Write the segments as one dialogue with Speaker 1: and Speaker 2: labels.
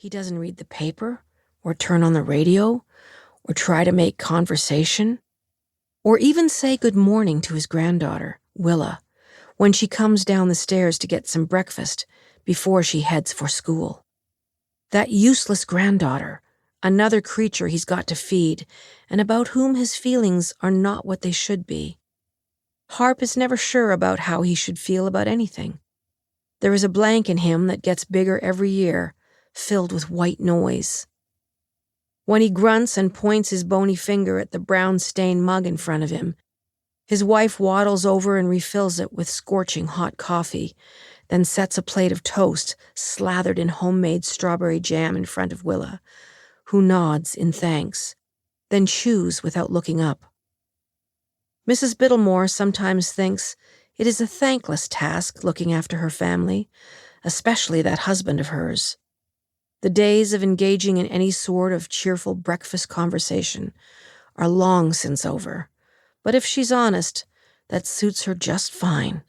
Speaker 1: He doesn't read the paper, or turn on the radio, or try to make conversation, or even say good morning to his granddaughter, Willa, when she comes down the stairs to get some breakfast before she heads for school. That useless granddaughter, another creature he's got to feed, and about whom his feelings are not what they should be. Harp is never sure about how he should feel about anything. There is a blank in him that gets bigger every year, filled with white noise. When he grunts and points his bony finger at the brown-stained mug in front of him, his wife waddles over and refills it with scorching hot coffee, then sets a plate of toast slathered in homemade strawberry jam in front of Willa, who nods in thanks, then chews without looking up. Mrs. Bittlemore sometimes thinks it is a thankless task looking after her family, especially that husband of hers. The days of engaging in any sort of cheerful breakfast conversation are long since over, but if she's honest, that suits her just fine.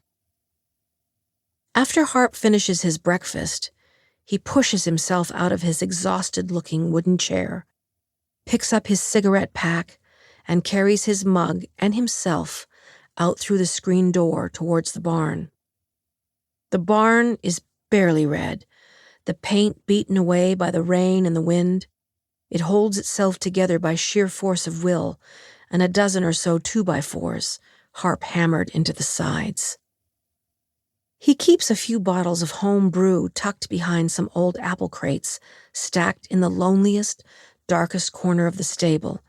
Speaker 1: After Harp finishes his breakfast, he pushes himself out of his exhausted-looking wooden chair, picks up his cigarette pack, and carries his mug and himself out through the screen door towards the barn. The barn is barely red, the paint beaten away by the rain and the wind. It holds itself together by sheer force of will, and a dozen or so 2x4s, Harp hammered into the sides. He keeps a few bottles of home brew tucked behind some old apple crates stacked in the loneliest, darkest corner of the stable,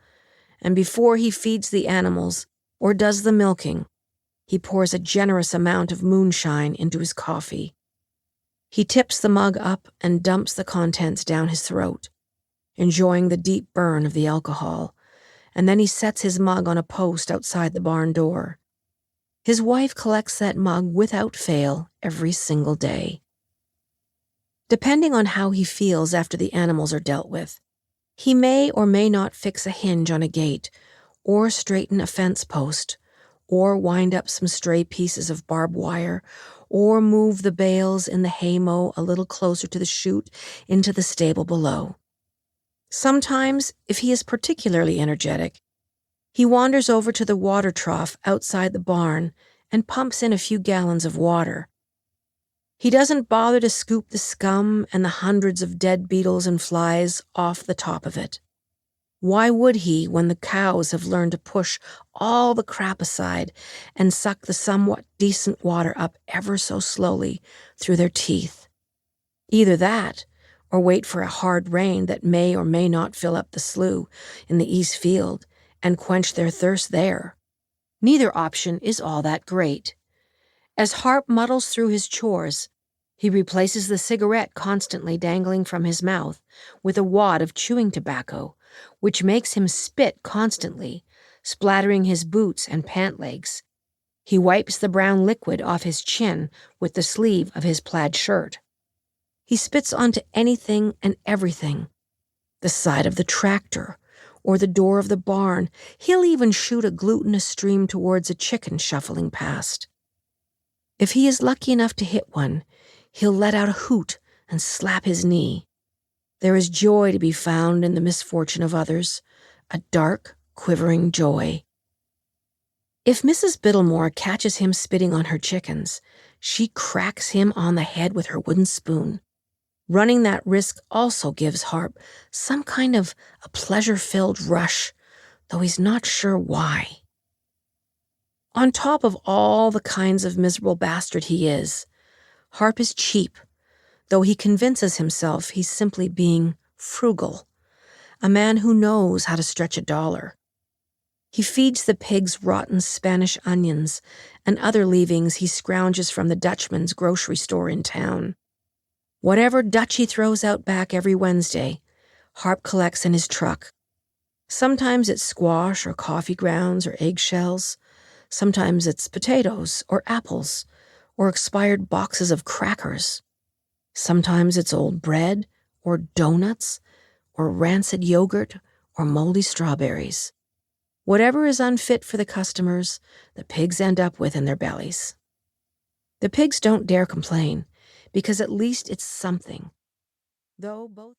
Speaker 1: and before he feeds the animals or does the milking, he pours a generous amount of moonshine into his coffee. He tips the mug up and dumps the contents down his throat, enjoying the deep burn of the alcohol, and then he sets his mug on a post outside the barn door. His wife collects that mug without fail every single day. Depending on how he feels after the animals are dealt with, he may or may not fix a hinge on a gate, or straighten a fence post, or wind up some stray pieces of barbed wire, or move the bales in the haymow a little closer to the chute into the stable below. Sometimes, if he is particularly energetic, he wanders over to the water trough outside the barn and pumps in a few gallons of water. He doesn't bother to scoop the scum and the hundreds of dead beetles and flies off the top of it. Why would he when the cows have learned to push all the crap aside and suck the somewhat decent water up ever so slowly through their teeth? Either that, or wait for a hard rain that may or may not fill up the slough in the east field and quench their thirst there. Neither option is all that great. As Harp muddles through his chores, he replaces the cigarette constantly dangling from his mouth with a wad of chewing tobacco, which makes him spit constantly, splattering his boots and pant legs. He wipes the brown liquid off his chin with the sleeve of his plaid shirt. He spits onto anything and everything. The side of the tractor, or the door of the barn. He'll even shoot a glutinous stream towards a chicken shuffling past. If he is lucky enough to hit one, he'll let out a hoot and slap his knee. There is joy to be found in the misfortune of others, a dark, quivering joy. If Mrs. Bittlemore catches him spitting on her chickens, she cracks him on the head with her wooden spoon. Running that risk also gives Harp some kind of a pleasure-filled rush, though he's not sure why. On top of all the kinds of miserable bastard he is, Harp is cheap, though he convinces himself he's simply being frugal, a man who knows how to stretch a dollar. He feeds the pigs rotten Spanish onions and other leavings he scrounges from the Dutchman's grocery store in town. Whatever Dutch he throws out back every Wednesday, Harp collects in his truck. Sometimes it's squash or coffee grounds or eggshells. Sometimes it's potatoes or apples or expired boxes of crackers. Sometimes it's old bread or donuts or rancid yogurt or moldy strawberries. Whatever is unfit for the customers, the pigs end up with in their bellies. The pigs don't dare complain, because at least it's something. Though both